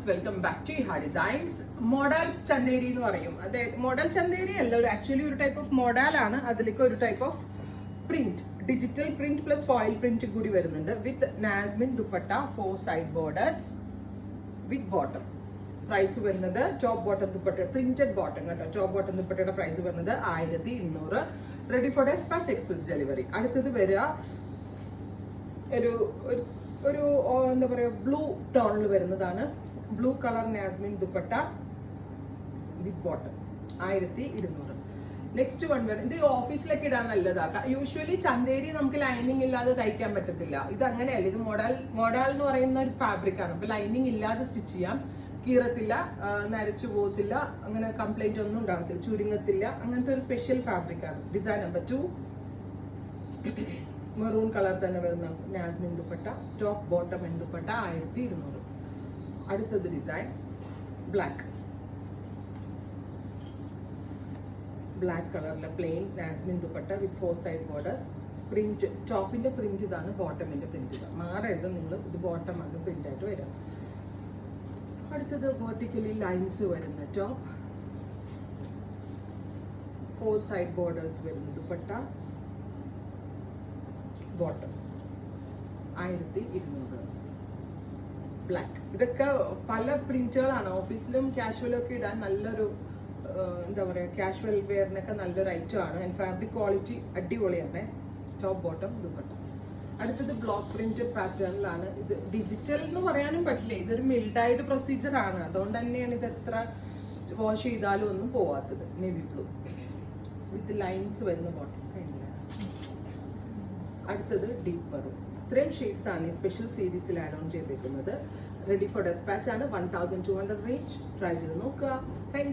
Welcome back to Iha designs. Model Chanderi എന്ന് പറയും. അതായത് മോഡൽ ചന്തേരി അല്ല, ആക്ച്വലി ഒരു ടൈപ്പ് ഓഫ് മോഡലാണ്. അതിലേക്ക് ഒരു type of print, digital print plus foil print കൂടി വരുന്നുണ്ട്. വിത്ത് നാസ്മിൻ dupatta, 4 side borders with bottom. Price വരുന്നത് top bottom dupatta, printed bottom കേട്ടോ. ടോപ്പ് ബോട്ടം ദുപ്പട്ടയുടെ പ്രൈസ് വരുന്നത് 1200. Ready for despatch, express delivery. അടുത്തത് വരിക ഒരു എന്താ പറയുക, ബ്ലൂ ടോണിൽ വരുന്നതാണ്. ബ്ലൂ കളർ നാസ്മിൻ dupatta with bottom, 1200. Next one വരുന്നത് ഇത് ഓഫീസിലൊക്കെ ഇടാൻ നല്ലതാക്കാം. യൂഷ്വലി ചന്തേരി നമുക്ക് ലൈനിങ് ഇല്ലാതെ തയ്ക്കാൻ പറ്റത്തില്ല. ഇത് അങ്ങനെയല്ല, ഇത് മോഡൽ എന്ന് പറയുന്ന ഒരു ഫാബ്രിക് ആണ്. അപ്പൊ ലൈനിങ് ഇല്ലാതെ സ്റ്റിച്ച് ചെയ്യാം, കീറത്തില്ല, നരച്ചു പോകത്തില്ല, അങ്ങനെ കംപ്ലൈന്റ് ഒന്നും ഉണ്ടാകത്തില്ല, ചുരുങ്ങത്തില്ല. അങ്ങനത്തെ ഒരു സ്പെഷ്യൽ ഫാബ്രിക് ആണ്. ഡിസൈൻ നമ്പർ 2, മെറൂൺ കളർ തന്നെ വരുന്ന നാസ്മിൻ ദുപ്പട്ട, ടോപ്പ് ബോട്ടം ദുപ്പട്ട, 1200. അടുത്തത് ഡിസൈൻ ബ്ലാക്ക് കളറിലെ പ്ലെയിൻ നാസ്മിൻ ദുപ്പട്ട വിത്ത് 4 സൈഡ് ബോർഡേഴ്സ്. പ്രിന്റ്, ടോപ്പിന്റെ പ്രിന്റ് ഇതാണ്, ബോട്ടമിന്റെ പ്രിന്റ് ഇതാണ്. മാറരുത് നിങ്ങൾ, ഇത് ബോട്ടമാണ് പ്രിന്റ് ആയിട്ട് വരിക. അടുത്തത് വെർട്ടിക്കലി ലൈൻസ് വരുന്ന ടോപ്പ്, 4 സൈഡ് ബോർഡേഴ്സ് വരുന്ന ദുപ്പട്ട, ബോട്ടം, 1200. ബ്ലാക്ക്. ഇതൊക്കെ പല പ്രിന്റുകളാണ്. ഓഫീസിലും കാഷ്വലും ഒക്കെ ഇടാൻ നല്ലൊരു എന്താ പറയുക, കാഷ്വൽ വെയറിനൊക്കെ നല്ലൊരു ഐറ്റം ആണ്. ആൻഡ് ഫാബ്രിക് ക്വാളിറ്റി അടിപൊളിയാണ്. Top bottom dupatta. അടുത്തത് ബ്ലോക്ക് പ്രിന്റ് പാറ്റേണിലാണ്. ഇത് ഡിജിറ്റൽ എന്ന് പറയാനും പറ്റില്ല, ഇതൊരു മിൽഡായിട്ട് പ്രൊസീജിയർ ആണ്. അതുകൊണ്ട് തന്നെയാണ് ഇത് എത്ര വാഷ് ചെയ്താലും ഒന്നും പോവാത്തത്. നേവി ബ്ലൂ വിത്ത് ലൈൻസ് വരുന്ന ബോട്ടം. അടുത്തത് ഡീപ്പ് മെറൂൺ. ഇത്രയും ഷെയ്ഡ്സ് ആണ് ഈ സ്പെഷ്യൽ സീരീസിൽ ആഡ് ഓൺ ചെയ്തേക്കുന്നത്. റെഡി ഫോർ ഡെസ്പാച്ച് ആണ്. 1200 റേഞ്ച്. ട്രൈ ചെയ്ത് നോക്കുക. Thank you.